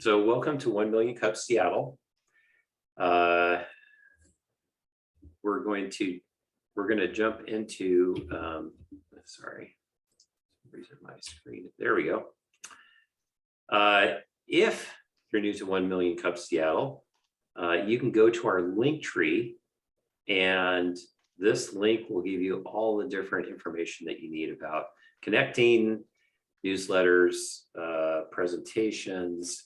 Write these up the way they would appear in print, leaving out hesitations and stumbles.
So welcome to 1 Million Cups Seattle. We're going to jump into, sorry, reason my screen. There we go. If you're new to 1 Million Cups Seattle, you can go to our link tree, and this link will give you all the different information that you need about connecting, newsletters, presentations,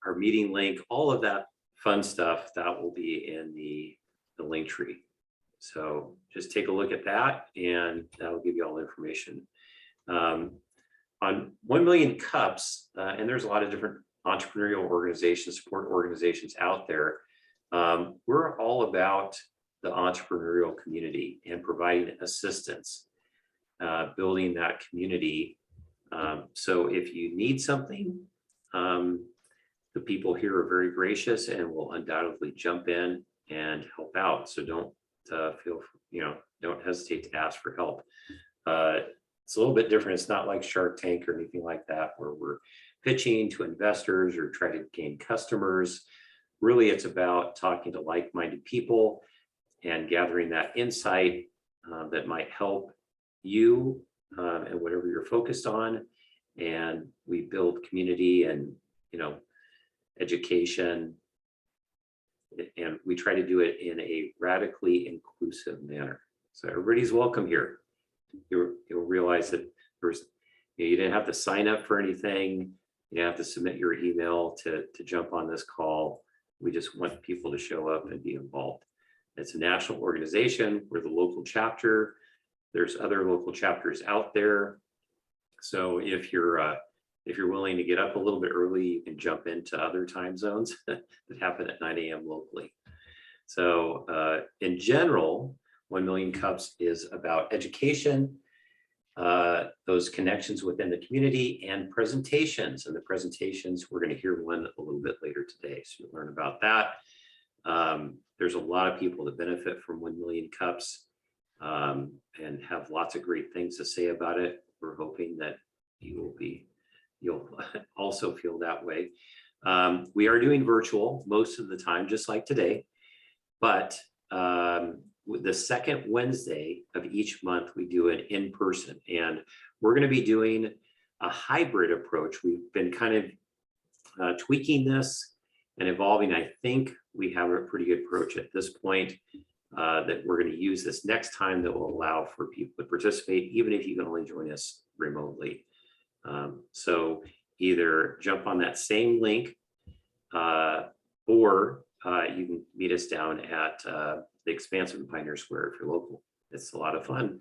our meeting link, all of that fun stuff that will be in the link tree. So just take a look at that, and that'll give you all the information. On 1 Million Cups, and there's a lot of different entrepreneurial organizations, support organizations out there. We're all about the entrepreneurial community and providing assistance, building that community. So if you need something, the people here are very gracious and will undoubtedly jump in and help out. So don't don't hesitate to ask for help. It's a little bit different. It's not like Shark Tank or anything like that, where we're pitching to investors or try to gain customers. Really, it's about talking to like-minded people and gathering that insight that might help you and whatever you're focused on. And we build community and education, and we try to do it in a radically inclusive manner. So everybody's welcome here. You'll realize that you didn't have to sign up for anything. You didn't have to submit your email to jump on this call. We just want people to show up and be involved. It's a national organization. We're the local chapter. There's other local chapters out there. So if you're willing to get up a little bit early, you can jump into other time zones that happen at 9 a.m. locally. So in general, 1 Million Cups is about education, those connections within the community, and presentations. And the presentations, we're going to hear one a little bit later today. So you'll learn about that. There's a lot of people that benefit from 1 Million Cups and have lots of great things to say about it. We're hoping that you'll also feel that way. We are doing virtual most of the time, just like today, but the second Wednesday of each month, we do it in person, and we're going to be doing a hybrid approach. We've been kind of tweaking this and evolving. I think we have a pretty good approach at this point that we're going to use this next time, that will allow for people to participate, even if you can only join us remotely. So either jump on that same link or you can meet us down at the Expansive in Pioneer Square if you're local. It's a lot of fun.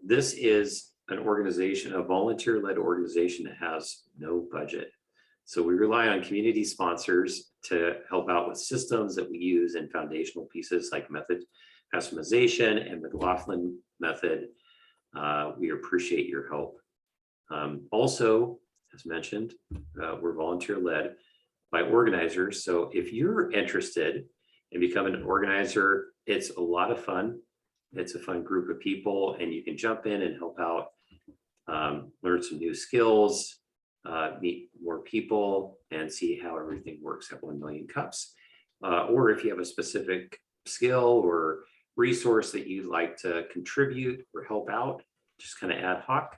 This is an organization, a volunteer-led organization that has no budget. So we rely on community sponsors to help out with systems that we use and foundational pieces like method customization and McLaughlin method. We appreciate your help. Also, as mentioned, we're volunteer-led by organizers. So if you're interested in becoming an organizer, it's a lot of fun. It's a fun group of people, and you can jump in and help out, learn some new skills, meet more people, and see how everything works at 1 Million Cups. Or if you have a specific skill or resource that you'd like to contribute or help out, just kind of ad hoc,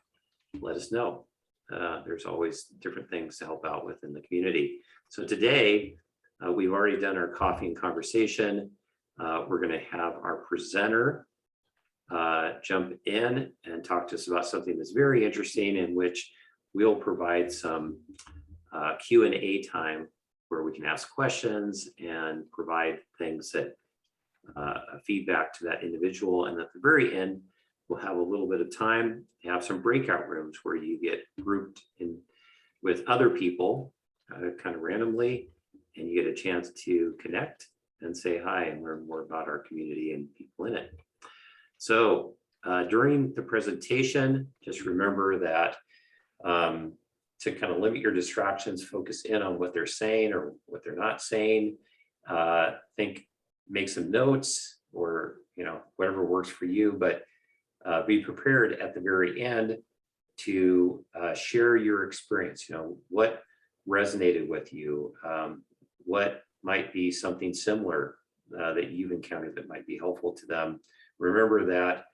let us know. There's always different things to help out with in the community. So today, we've already done our coffee and conversation. We're going to have our presenter jump in and talk to us about something that's very interesting, in which we'll provide some Q&A time where we can ask questions and provide things that feedback to that individual. And at the very end, we'll have a little bit of time to have some breakout rooms where you get grouped in with other people kind of randomly, and you get a chance to connect and say hi and learn more about our community and people in it. So during the presentation, just remember that to kind of limit your distractions, focus in on what they're saying or what they're not saying. Make some notes, or whatever works for you, but be prepared at the very end to share your experience. What resonated with you? What might be something similar that you've encountered that might be helpful to them? Remember that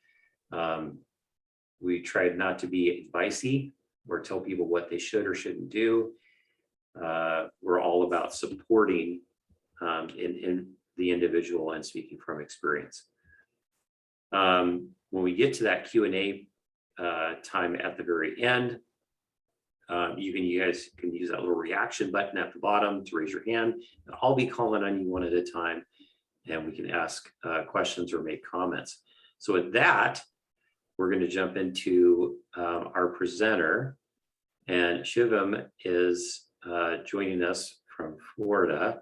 we tried not to be advicey or tell people what they should or shouldn't do. We're all about supporting in the individual and speaking from experience. When we get to that Q&A time at the very end, you guys can use that little reaction button at the bottom to raise your hand. And I'll be calling on you one at a time, and we can ask questions or make comments. So with that, we're going to jump into our presenter, and Shivam is joining us from Florida.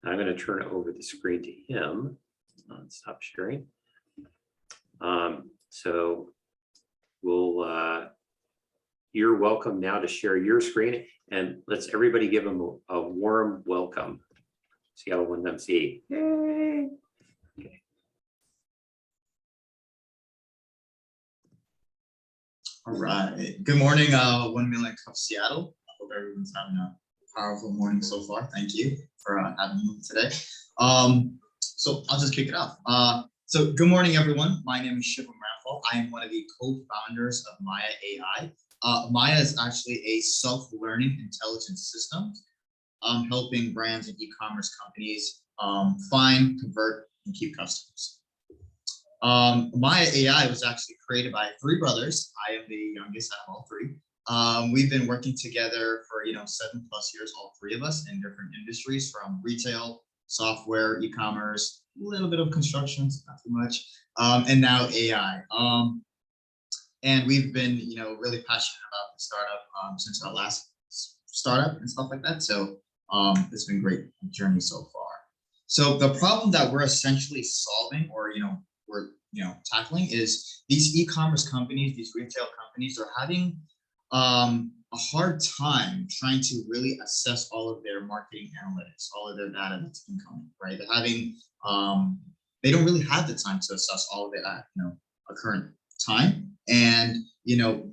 I'm going to turn over the screen to him. Stop sharing. So we'll, you're welcome now to share your screen, and let's everybody give him a warm welcome. Seattle 1MC. Yay. Okay. All right. Good morning, 1 Million Cup Seattle. I hope everyone's having a powerful morning so far. Thank you for having me today. So I'll just kick it off. So good morning, everyone. My name is Shivam Ramphal. I am one of the co-founders of Maya AI. Maya is actually a self-learning intelligence system, helping brands and e-commerce companies find, convert, and keep customers. Maya AI was actually created by 3 brothers. I am the youngest out of all 3. We've been working together for 7+ years, all 3 of us, in different industries, from retail, software, e-commerce, a little bit of construction, not too much, and now AI. And we've been really passionate about the startup since our last startup and stuff like that. So it's been a great journey so far. So the problem that we're essentially solving, or we're tackling, is these e-commerce companies, these retail companies, are having a hard time trying to really assess all of their marketing analytics, all of their data that's incoming, right? They're having they don't really have the time to assess all of it at a current time. And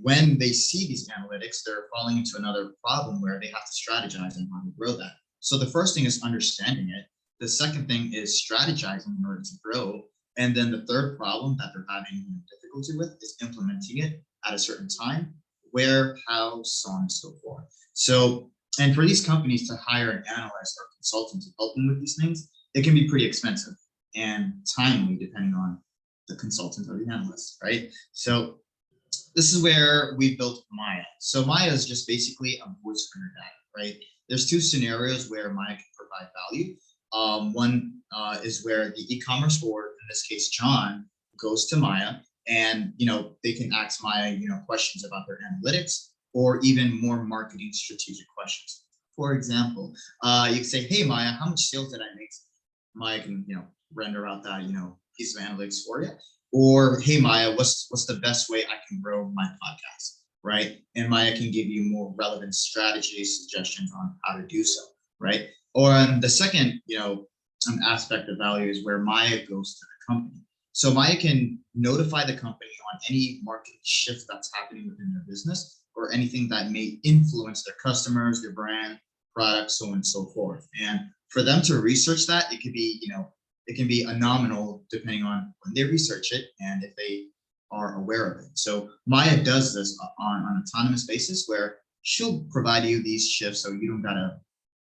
when they see these analytics, they're falling into another problem where they have to strategize on how to grow that. So the first thing is understanding it. The second thing is strategizing in order to grow. And then the third problem that they're having difficulty with is implementing it at a certain time, where, how, so on and so forth. So, and for these companies to hire an analyst or consultant to help them with these things, it can be pretty expensive and timely, depending on the consultant or the analyst, right? So this is where we built Maya. So Maya is just basically a voice for your data, right? There's 2 scenarios where Maya can provide value. One is where the e-commerce, or in this case, John, goes to Maya, and they can ask Maya questions about their analytics, or even more marketing strategic questions. For example, you can say, hey Maya, how much sales did I make? Maya can render out that piece of analytics for you. Or hey Maya, what's the best way I can grow my podcast, right? And Maya can give you more relevant strategies, suggestions on how to do so, right? Or the second aspect of value is where Maya goes to the company. So Maya can notify the company on any market shift that's happening within their business, or anything that may influence their customers, their brand, products, so on and so forth. And for them to research that, it could be it can be a nominal depending on when they research it and if they are aware of it. So Maya does this on an autonomous basis, where she'll provide you these shifts, so you don't gotta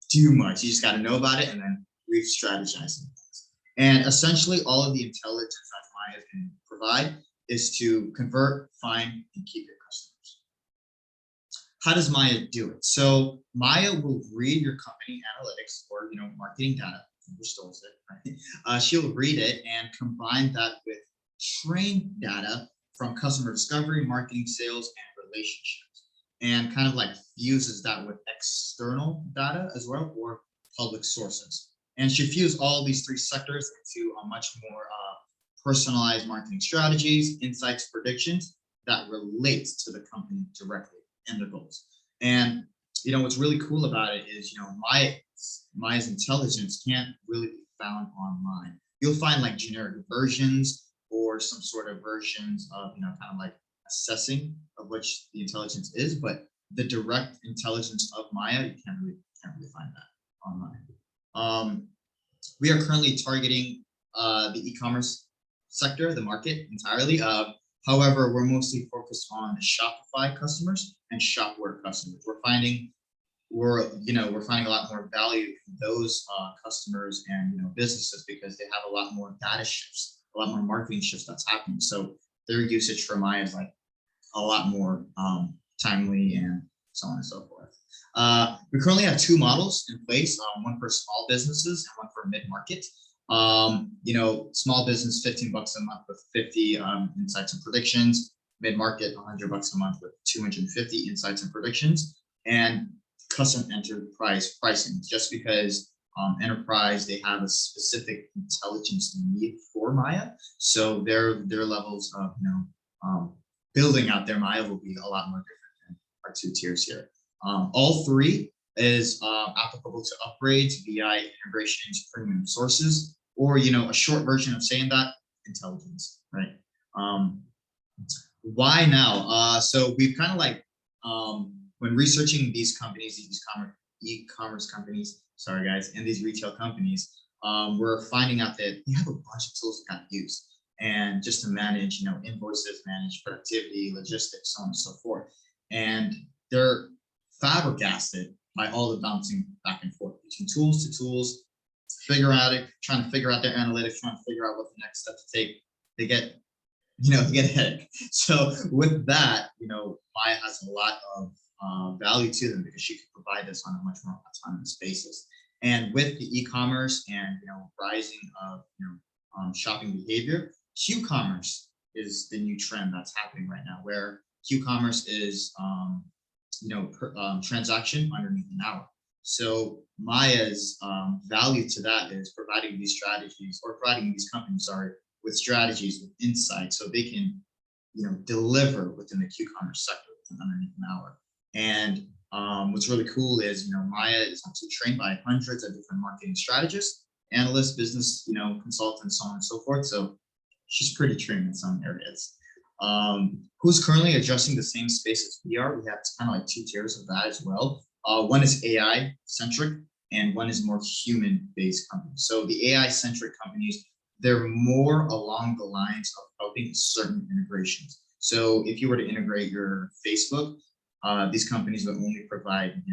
do much. You just gotta know about it and then re-strategize things. And essentially, all of the intelligence that Maya can provide is to convert, find, and keep your customers. How does Maya do it? So Maya will read your company analytics, or marketing data, which stores it, right? She'll read it and combine that with trained data from customer discovery, marketing, sales, and relationships, and kind of like fuses that with external data as well, or public sources. And she fused all these 3 sectors into a much more personalized marketing strategies, insights, predictions that relate to the company directly and their goals. And what's really cool about it is Maya's intelligence can't really be found online. You'll find like generic versions, or some sort of versions of kind of like assessing of which the intelligence is, but the direct intelligence of Maya, you can't really currently find that online. We are currently targeting the e-commerce sector, the market entirely. However, we're mostly focused on Shopify customers and Shopware customers. We're finding a lot more value in those customers and businesses because they have a lot more data shifts, a lot more marketing shifts that's happening. So their usage for Maya is like a lot more timely and so on and so forth. We currently have two models in place, one for small businesses and one for mid-market. Small business, 15 bucks a month with 50 insights and predictions, mid-market, 100 bucks a month with 250 insights and predictions, and custom enterprise pricing, just because enterprise, they have a specific intelligence need for Maya. So their levels of building out their Maya will be a lot more different than our two tiers here. All three is applicable to upgrades, BI integrations, premium sources, or a short version of saying that, intelligence, right? Why now? So we've kind of like when researching these companies, these e-commerce companies, sorry guys, and these retail companies, we're finding out that they have a bunch of tools that got used, and just to manage, invoices, manage productivity, logistics, so on and so forth, and they're flabbergasted by all the bouncing back and forth between tools to tools, trying to figure out their analytics, trying to figure out what the next step to take. They get a headache. So with that, Maya has a lot of value to them because she can provide this on a much more autonomous basis. And with the e-commerce and rising of shopping behavior, Q-commerce is the new trend that's happening right now, where Q-commerce is transaction underneath an hour. So Maya's value to that is providing these strategies, or providing these companies, with strategies, with insights, so they can deliver within the Q-commerce sector within underneath an hour. And what's really cool is Maya is actually trained by hundreds of different marketing strategists, analysts, business consultants, so on and so forth. So she's pretty trained in some areas. Who's currently addressing the same space as we are? We have kind of like two tiers of that as well. One is AI centric, and one is more human based companies. So the AI centric companies, they're more along the lines of helping certain integrations. So if you were to integrate your Facebook, these companies would only provide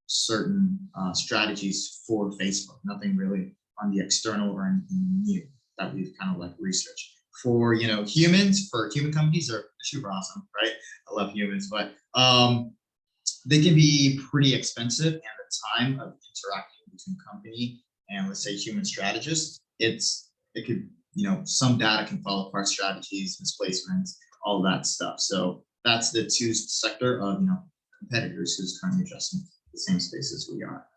certain strategies for Facebook, nothing really on the external or anything new that we've kind of like researched. For humans, for human companies, are super awesome, right? I love humans, but they can be pretty expensive, and the time of interacting between company and, let's say, human strategists, it could some data can fall apart, strategies, misplacements, all that stuff. So that's the two sector of competitors who's currently addressing the same space as we are.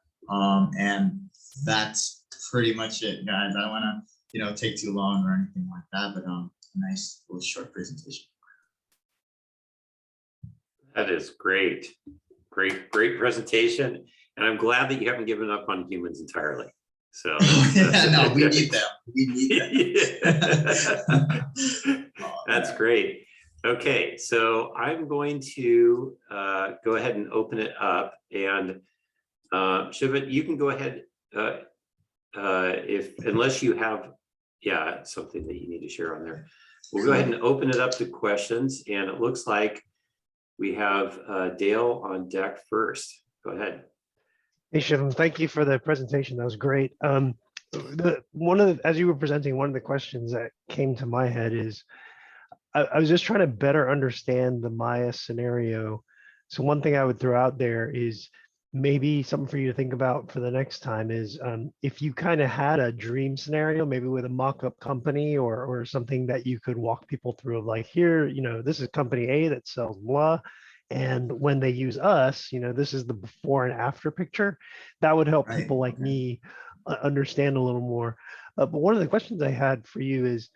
And that's pretty much it, guys. I don't want to take too long or anything like that, but a nice little short presentation. That is great. Great presentation. And I'm glad that you haven't given up on humans entirely. So no, we need them. We need them. That's great. Okay, so I'm going to go ahead and open it up, and Shiva, you can go ahead unless you have something that you need to share on there. We'll go ahead and open it up to questions, and it looks like we have Dale on deck first. Go ahead. Hey, Shivam, thank you for the presentation. That was great. As you were presenting, one of the questions that came to my head is, I was just trying to better understand the Maya scenario. So one thing I would throw out there is maybe something for you to think about for the next time is if you kind of had a dream scenario, maybe with a mock-up company or something that you could walk people through of like, here, this is company A that sells blah. And when they use us, this is the before and after picture. That would help people like me understand a little more. But one of the questions I had for you is,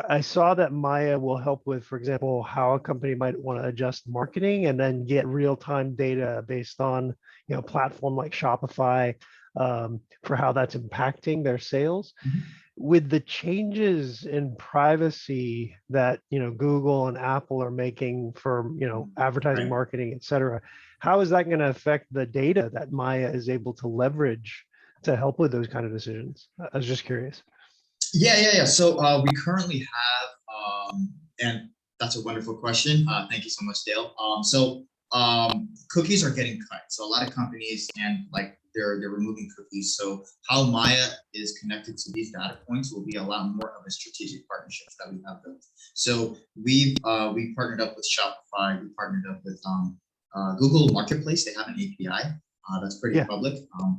I saw that Maya will help with, for example, how a company might want to adjust marketing and then get real-time data based on, a platform like Shopify for how that's impacting their sales. Mm-hmm. With the changes in privacy that Google and Apple are making for advertising, marketing, et cetera, how is that going to affect the data that Maya is able to leverage to help with those kind of decisions? I was just curious. Yeah. So we currently have, and that's a wonderful question. Thank you so much, Dale. Cookies are getting cut. So a lot of companies and like they're removing cookies. So how Maya is connected to these data points will be a lot more of a strategic partnerships that we have built. So we partnered up with Shopify. We partnered up with Google Marketplace. They have an API. That's pretty public.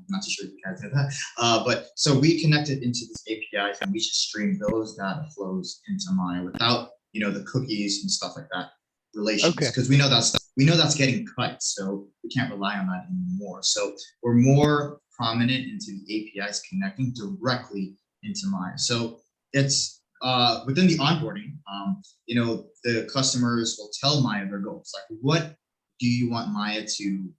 Not too sure if you guys know that. But so we connected into these APIs and we just stream those data flows into Maya without, the cookies and stuff like that relations. Because we know that's getting cut. So we can't rely on that anymore. So we're more prominent into the APIs connecting directly into Maya. So it's within the onboarding, the customers will tell Maya their goals. Like, what do you want Maya to,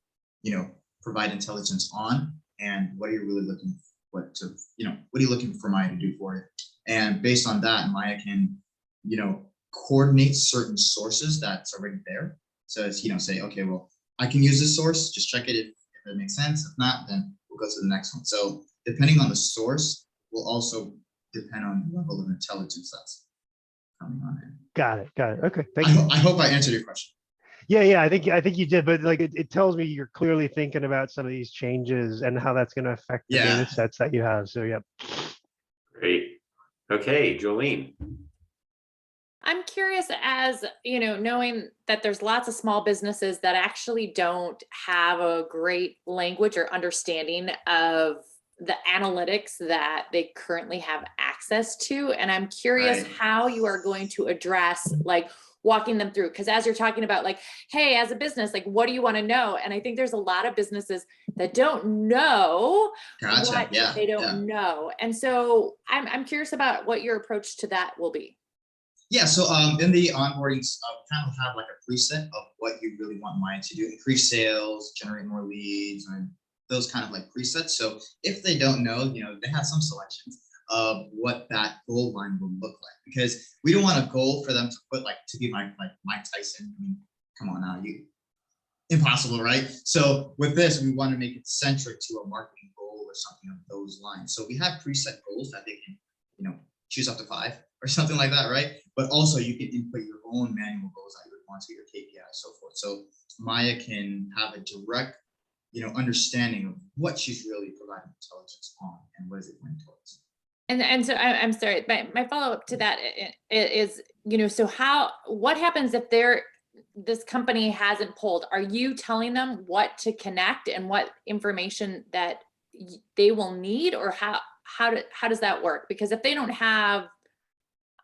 provide intelligence on, and what are you really looking what are you looking for Maya to do for you? And based on that, Maya can, coordinate certain sources that's already there. So it's, say, okay, well, I can use this source, just check it if it makes sense. If not, then we'll go to the next one. So depending on the source will also depend on the level of intelligence that's coming on in. Got it. Okay, thank you. I hope I answered your question. Yeah, I think you did, but like it tells me you're clearly thinking about some of these changes and how that's going to affect the data sets that you have. So yeah. Great. Okay, Jolene. I'm curious, as knowing that there's lots of small businesses that actually don't have a great language or understanding of the analytics that they currently have access to. And I'm curious how you are going to address like walking them through, because as you're talking about like, hey, as a business, like, what do you want to know? And I think there's a lot of businesses that don't know what they don't know. And so I'm curious about what your approach to that will be. Yeah, so in the onboarding, we kind of have like a preset of what you really want Maya to do: increase sales, generate more leads, and those kind of like presets. So if they don't know, they have some selections of what that goal line will look like, because we don't want a goal for them to put like to be like Mike Tyson. I mean, come on now, impossible, right? So with this, we want to make it centric to a marketing goal or something of those lines. So we have preset goals that they can, choose up to 5 or something like that, right? But also you can input your own manual goals that you would want to your KPI, so forth. So Maya can have a direct, understanding of what she's really providing intelligence on and what is it going towards. And so I'm sorry, my follow-up to that is, so what happens if this company hasn't pulled? Are you telling them what to connect and what information that they will need, or how does that work? Because if they don't have,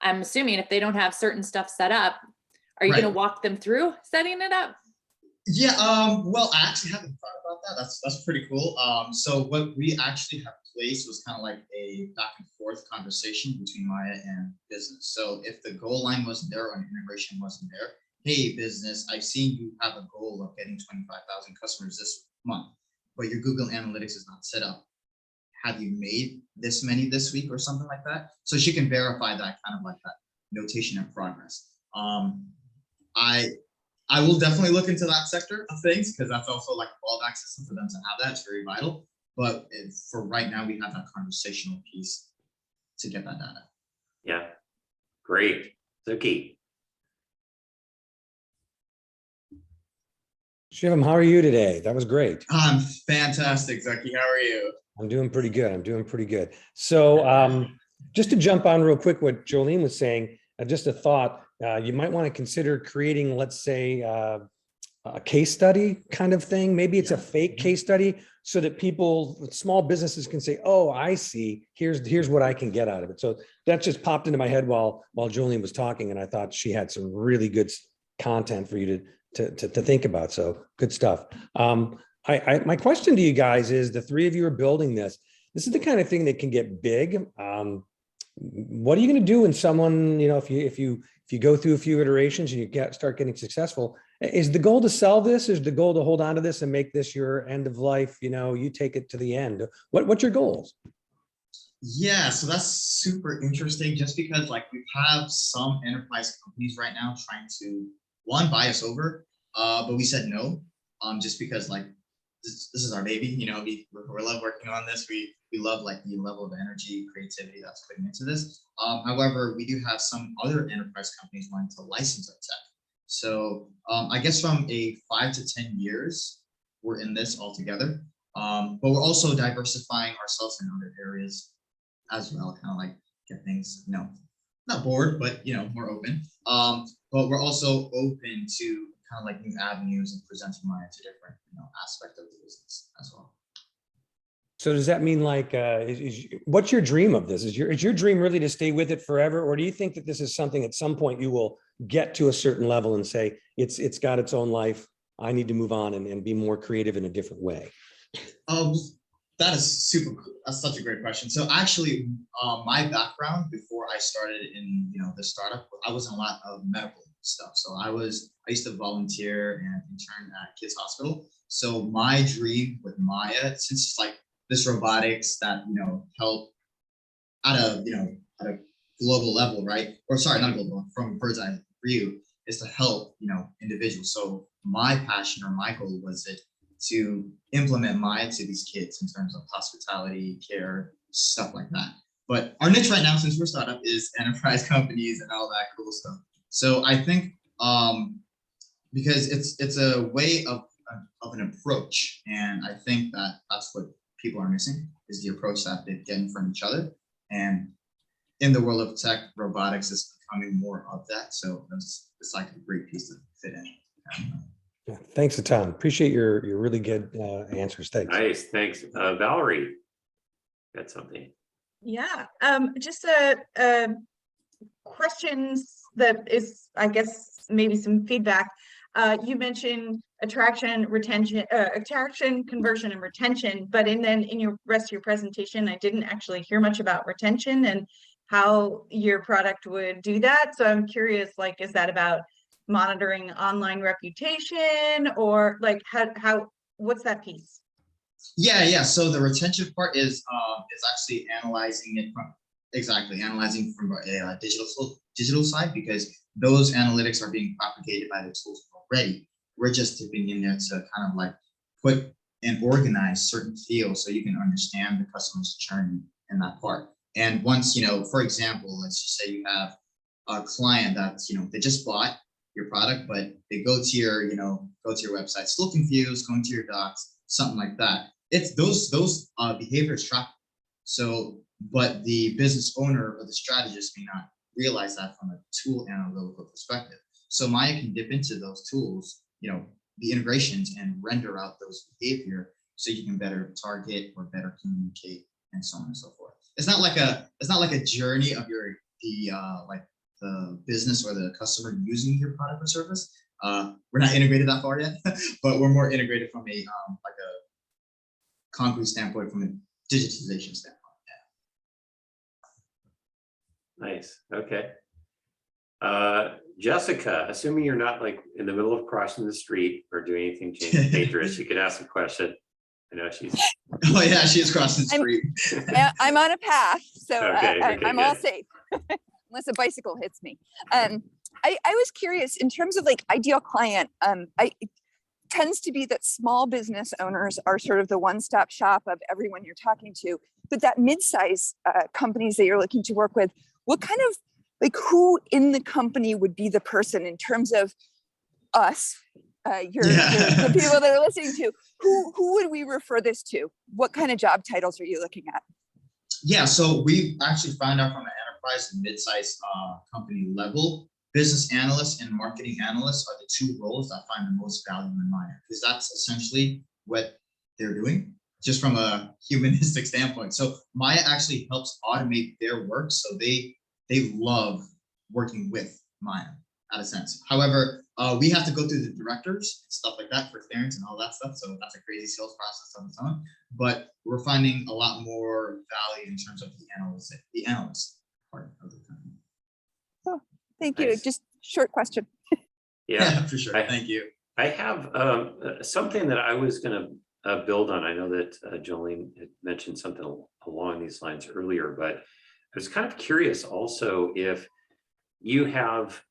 I'm assuming if they don't have certain stuff set up, are you going to walk them through setting it up? Yeah, well, I actually haven't thought about that. That's pretty cool. So what we actually have placed was kind of like a back and forth conversation between Maya and business. So if the goal line wasn't there or an integration wasn't there, hey, business, I've seen you have a goal of getting 25,000 customers this month, but your Google Analytics is not set up. Have you made this many this week or something like that? So she can verify that kind of like that notation of progress. I will definitely look into that sector of things, because that's also like a fallback system for them to have that. It's very vital. But for right now, we have that conversational piece to get that data. Yeah, great. Suki. Shivam, how are you today? That was great. I'm fantastic, Zaki. How are you? I'm doing pretty good. So just to jump on real quick, what Jolene was saying, just a thought, you might want to consider creating, let's say, a case study kind of thing. Maybe it's a fake case study so that small businesses can say, oh, I see, here's what I can get out of it. So that just popped into my head while Jolene was talking, and I thought she had some really good content for you to think about. So good stuff. My question to you guys is, the three of you are building this. This is the kind of thing that can get big. What are you going to do when someone, if you go through a few iterations and you start getting successful? Is the goal to sell this? Is the goal to hold on to this and make this your end of life? You take it to the end. What's your goals? Yeah, so that's super interesting, just because like we have some enterprise companies right now trying to buy us over, but we said no. just because like this is our baby, you know, we love working on this. We love like the level of energy, creativity that's putting into this. However, we do have some other enterprise companies wanting to license our tech. So I guess from a 5 to 10 years, we're in this all together. But we're also diversifying ourselves in other areas as well, kind of like get things, you know, not bored, but you know, more open. But we're also open to kind of like new avenues and presenting Maya to different, you know, aspect of the business as well. So does that mean like, what's your dream of this? Is your dream really to stay with it forever? Or do you think that this is something at some point you will get to a certain level and say, it's got its own life, I need to move on and be more creative in a different way? That is super cool. That's such a great question. So actually, my background before I started in, you know, the startup, I was in a lot of medical stuff. So I used to volunteer and intern at Kids Hospital. So my dream with Maya, since it's like this robotics that, you know, help at a, you know, at a global level, right? Or sorry, not global, from a bird's eye view, is to help, you know, individuals. So my passion or my goal was it to implement Maya to these kids in terms of hospitality, care, stuff like that. But our niche right now, since we're a startup, is enterprise companies and all that cool stuff. So I think because it's a way of an approach, and I think that that's what people are missing is the approach that they're getting from each other. And in the world of tech, robotics is becoming more of that. So it's like a great piece to fit in. Yeah, thanks a ton. Appreciate your really good answers. Thanks. Nice, thanks. Valerie, got something. Yeah, just a questions that is, I guess, maybe some feedback. You mentioned attraction, conversion, and retention, but then in your rest of your presentation, I didn't actually hear much about retention and how your product would do that. So I'm curious, like, is that about monitoring online reputation, or like how what's that piece? Yeah. So the retention part is actually analyzing from a digital side, because those analytics are being propagated by the tools already. We're just dipping in there to kind of like put and organize certain fields so you can understand the customer's journey in that part. And once, you know, for example, let's just say you have a client that's, you know, they just bought your product, but they go to your website, still confused, going to your docs, something like that. It's those behaviors track. So, but the business owner or the strategist may not realize that from a tool analytical perspective. So Maya can dip into those tools, you know, the integrations, and render out those behavior so you can better target or better communicate and so on and so forth. It's not like a journey of the business or the customer using your product or service. We're not integrated that far yet, but we're more integrated from a like a concrete standpoint, from a digitization standpoint. Yeah. Nice. Okay. Jessica, assuming you're not like in the middle of crossing the street or doing anything dangerous, you could ask a question. I know she's. Oh yeah, she is crossing the street. I'm on a path, so Okay, I'm all safe, unless a bicycle hits me. I was curious in terms of like ideal client. It tends to be that small business owners are sort of the one-stop shop of everyone you're talking to, but that mid-size companies that you're looking to work with, what kind of like who in the company would be the person in terms of us? The people that are listening to, who would we refer this to? What kind of job titles are you looking at? Yeah, so we actually found out from an enterprise and mid-sized company level, business analysts and marketing analysts are the two roles that find the most value in Maya, because that's essentially what they're doing, just from a humanistic standpoint. So Maya actually helps automate their work, so they love working with Maya, in a sense. However, we have to go through the directors and stuff like that for clearance and all that stuff. So that's a crazy sales process on its own. But we're finding a lot more value in terms of the analyst part of the company. Oh, thank you. Nice. Just short question. Yeah, for sure. Thank you. I have something that I was going to build on. I know that Jolene had mentioned something along these lines earlier, but I was kind of curious also if you have,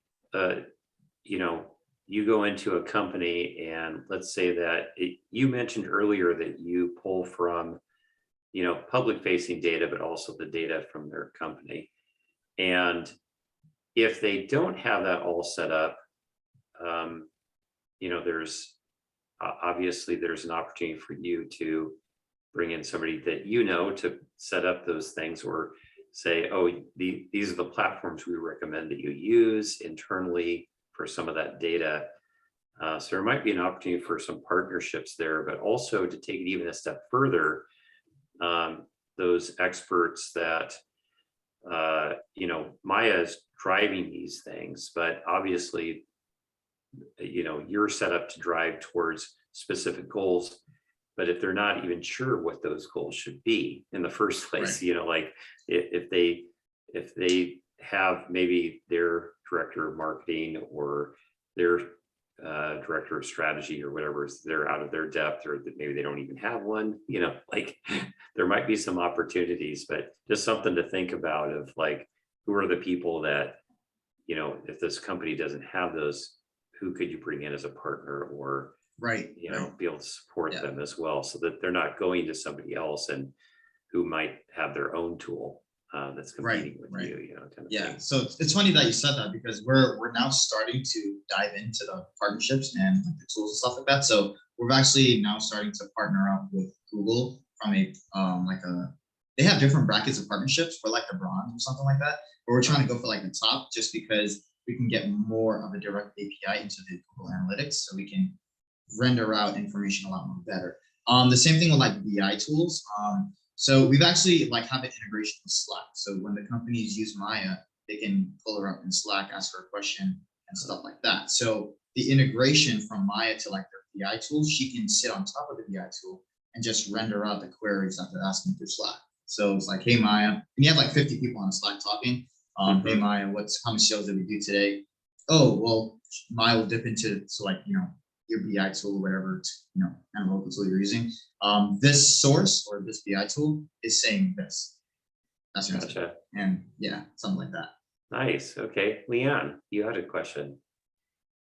you go into a company and let's say that you mentioned earlier that you pull from, public facing data, but also the data from their company. And if they don't have that all set up, there's obviously there's an opportunity for you to bring in somebody that to set up those things, or say, oh, these are the platforms we recommend that you use internally for some of that data. So there might be an opportunity for some partnerships there, but also to take it even a step further, those experts that, Maya is driving these things, but obviously, you're set up to drive towards specific goals. But if they're not even sure what those goals should be in the first place, Right. like if they have maybe their director of marketing or their director of strategy or whatever, they're out of their depth, or that maybe they don't even have one, like there might be some opportunities, but just something to think about of like, who are the people that, if this company doesn't have those, who could you bring in as a partner, or Right. be able to support Yeah. them as well, so that they're not going to somebody else and who might have their own tool that's competing with right. you, kind of Yeah, thing. so it's funny that you said that, because we're now starting to dive into the partnerships and like the tools and stuff like that. So we're actually now starting to partner up with Google from a they have different brackets of partnerships for like the bronze or something like that. But we're trying to go for like the top, just because we can get more of a direct API into the Google Analytics, so we can render out information a lot more better. The same thing with like BI tools. So we've actually like have an integration with Slack. So when the companies use Maya, they can pull her up in Slack, ask her a question and stuff like that. So the integration from Maya to like their BI tool, she can sit on top of the BI tool and just render out the queries that they're asking through Slack. So it's like, hey Maya, and you have like 50 people on Slack talking. Hey Maya, how many sales did we do today? Oh, well, Maya will dip into, so like, your BI tool, whatever, analytical tool you're using. This source or this BI tool is saying this. That's your answer. Gotcha. And yeah, something like that. Nice. Okay, Leanne, you had a question.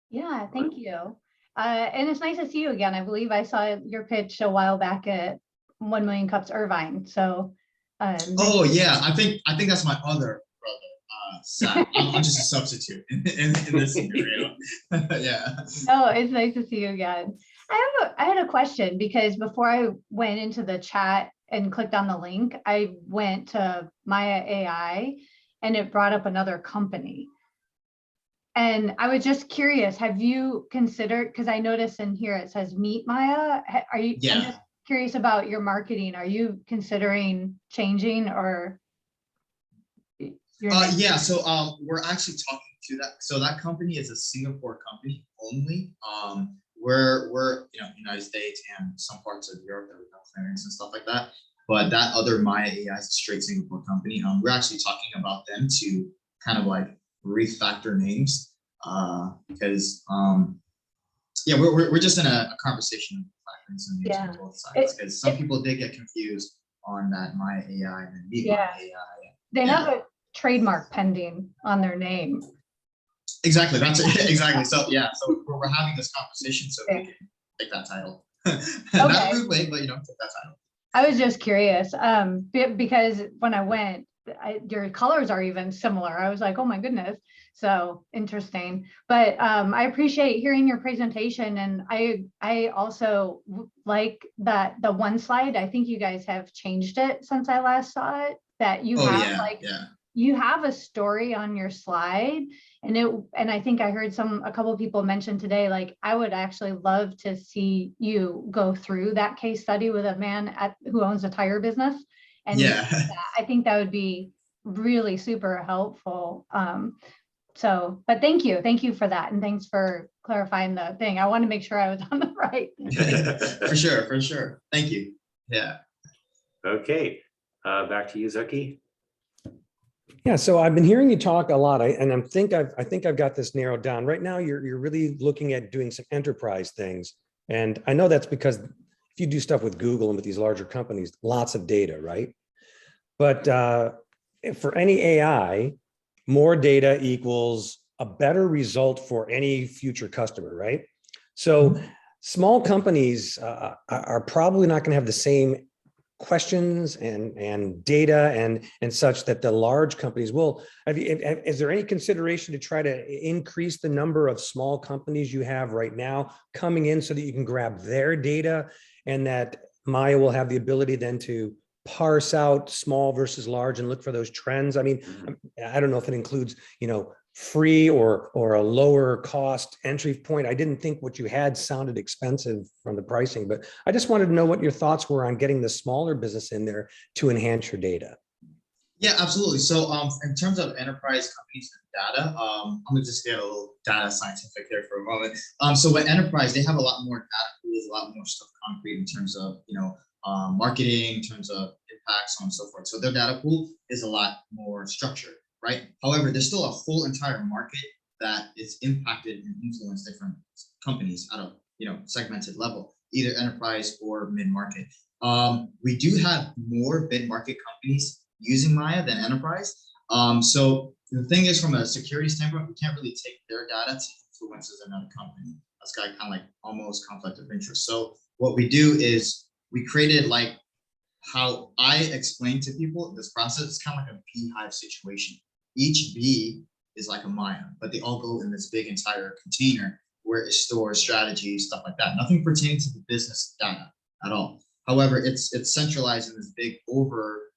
Yeah, thank you. And it's nice to see you again. I believe I saw your pitch a while back at 1 Million Cups Irvine. So Oh yeah, I think that's my other brother. Sam. I'm just a substitute in this scenario. Yeah. oh, it's nice to see you again. I had a question, because before I went into the chat and clicked on the link, I went to Maya AI and it brought up another company. And I was just curious, have you considered, because I noticed in here it says Meet Maya. Are you, Yeah. I'm just curious about your marketing. Are you considering changing, or? Yeah, so we're actually talking to that. So that company is a Singapore company only. We're United States and some parts of Europe that we have clearance and stuff like that. But that other Maya AI is a straight Singapore company. We're actually talking about them to kind of like refactor names, because yeah, we're just in a conversation of factoring some names on both sides, because some people did get confused on that Maya AI and then Meet Maya AI. They have a trademark pending on their name. Exactly. That's it. Exactly. So yeah. So we're having this conversation so we can take that title. Not a rude way, but take that title. I was just curious, because when I went, your colors are even similar. I was like, oh my goodness. So interesting. But I appreciate hearing your presentation, and I also like that the one slide. I think you guys have changed it since I last saw it. That you you have a story on your slide, and I think I heard a couple of people mention today, like, I would actually love to see you go through that case study with a man who owns a tire business. And I think that would be really super helpful. But thank you for that. And thanks for clarifying the thing. I want to make sure I was on the right. For sure. Thank you. Yeah. Okay, back to you, Zucky. Yeah, so I've been hearing you talk a lot, I think I've got this narrowed down. Right now, you're really looking at doing some enterprise things, and I know that's because if you do stuff with Google and with these larger companies, lots of data, right? But for any AI, more data equals a better result for any future customer, right? So small companies are probably not going to have the same questions and data and such that the large companies will. Is there any consideration to try to increase the number of small companies you have right now coming in so that you can grab their data, and that Maya will have the ability then to parse out small versus large and look for those trends? I mean, I don't know if it includes, free or a lower cost entry point. I didn't think what you had sounded expensive from the pricing, but I just wanted to know what your thoughts were on getting the smaller business in there to enhance your data. Yeah, absolutely. So in terms of enterprise companies and data, I'm gonna just get a little data scientific there for a moment. So with enterprise, they have a lot more data pools, a lot more stuff concrete in terms of, marketing, in terms of impact, so on and so forth. So their data pool is a lot more structured, right? However, there's still a whole entire market that is impacted and influenced different companies at a segmented level, either enterprise or mid-market. We do have more mid-market companies using Maya than enterprise. So the thing is, from a security standpoint, we can't really take their data to influence another company. That's kind of like almost conflict of interest. So what we do is we created, like, how I explain to people this process is kind of like a beehive situation. Each bee is like a Maya, but they all go in this big entire container where it stores strategies, stuff like that. Nothing pertaining to the business data at all. However, it's centralized in this big over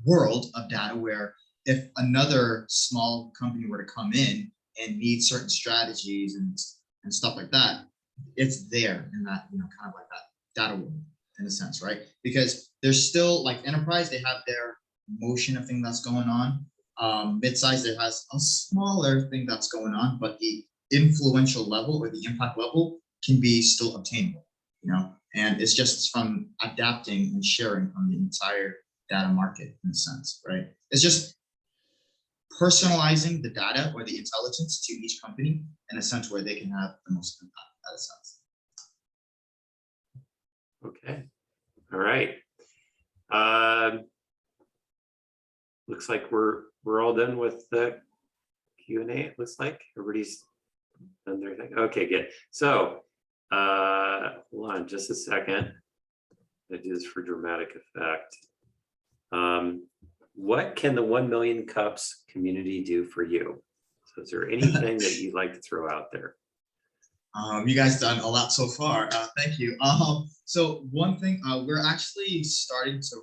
world of data where if another small company were to come in and need certain strategies and stuff like that, it's there in that, kind of like that data world in a sense, right? Because there's still, like, enterprise, they have their motion of thing that's going on. Mid-size, there has a smaller thing that's going on, but the influential level or the impact level can be still obtainable, and it's just from adapting and sharing from the entire data market in a sense, right? It's just personalizing the data or the intelligence to each company in a sense where they can have the most impact at a sense. Okay. All right. Looks like we're all done with the Q&A. It looks like everybody's done their thing. Okay, good. So hold on just a second. That is for dramatic effect. What can the 1 Million Cups community do for you? So is there anything that you'd like to throw out there? You guys done a lot so far. Thank you. So one thing, we're actually starting to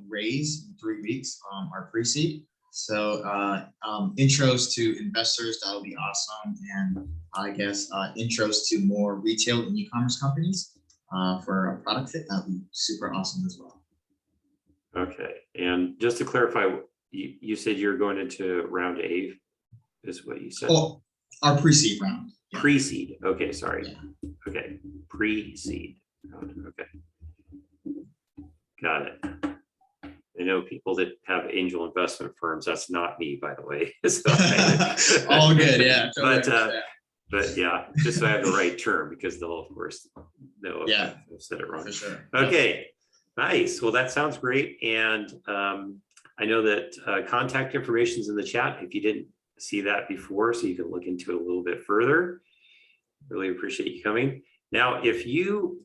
raise in 3 weeks our pre-seed. So intros to investors, that'll be awesome. And I guess intros to more retail and e-commerce companies for a product fit, that'll be super awesome as well. Okay, and just to clarify, you said you're going into round A, is what you said? Oh, our pre-seed round. Yeah. Pre-seed, okay, sorry. Yeah. Okay, pre-seed round, okay. Got it. I know people that have angel investment firms, that's not me, by the way. So, all good, yeah. Totally but yeah, just so I have the right term, because they'll, of course, know if I've said it wrong. For sure. Okay. Nice. Well, that sounds great. And I know that contact information is in the chat if you didn't see that before, so you can look into it a little bit further. Really appreciate you coming. Now, so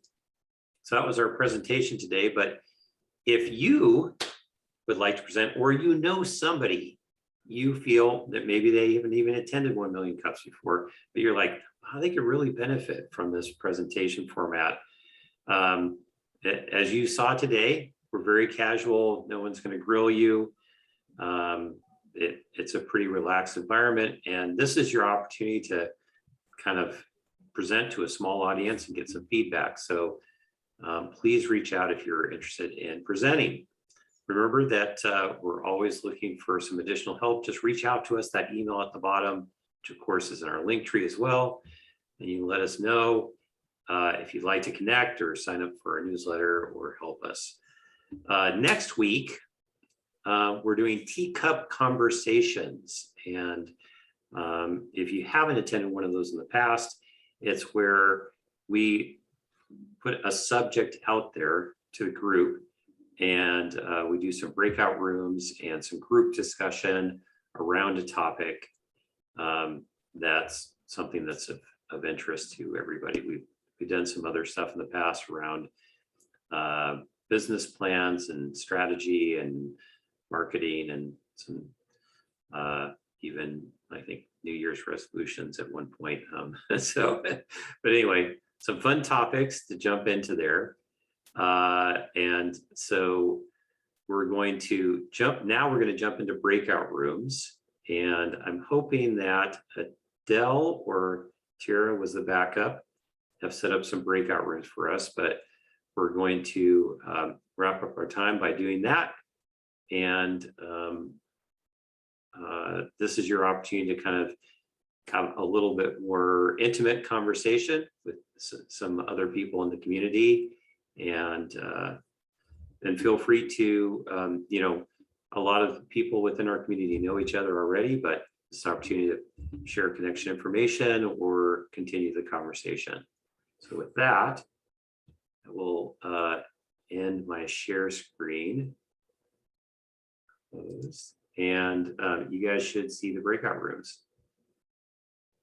that was our presentation today, but if you would like to present, or somebody you feel that maybe they haven't even attended 1 Million Cups before, but you're like, oh, they could really benefit from this presentation format. As you saw today, we're very casual. No one's going to grill you. It's a pretty relaxed environment. And this is your opportunity to kind of present to a small audience and get some feedback. So please reach out if you're interested in presenting. Remember that we're always looking for some additional help. Just reach out to us, that email at the bottom, which of course is in our link tree as well. And you can let us know if you'd like to connect or sign up for our newsletter or help us. Next week, we're doing teacup conversations. And if you haven't attended one of those in the past, it's where we put a subject out there to the group, and we do some breakout rooms and some group discussion around a topic. that's something that's of interest to everybody. We've done some other stuff in the past around business plans and strategy and marketing and some even I think New Year's resolutions at one point. So, but anyway, some fun topics to jump into there. And so we're going to jump into breakout rooms. And I'm hoping that Adele or Tara was the backup, have set up some breakout rooms for us, but we're going to wrap up our time by doing that. And this is your opportunity to kind of have a little bit more intimate conversation with some other people in the community. And feel free to, you know, a lot of people within our community know each other already, but it's an opportunity to share connection information or continue the conversation. So with that, I will end my share screen. And you guys should see the breakout rooms.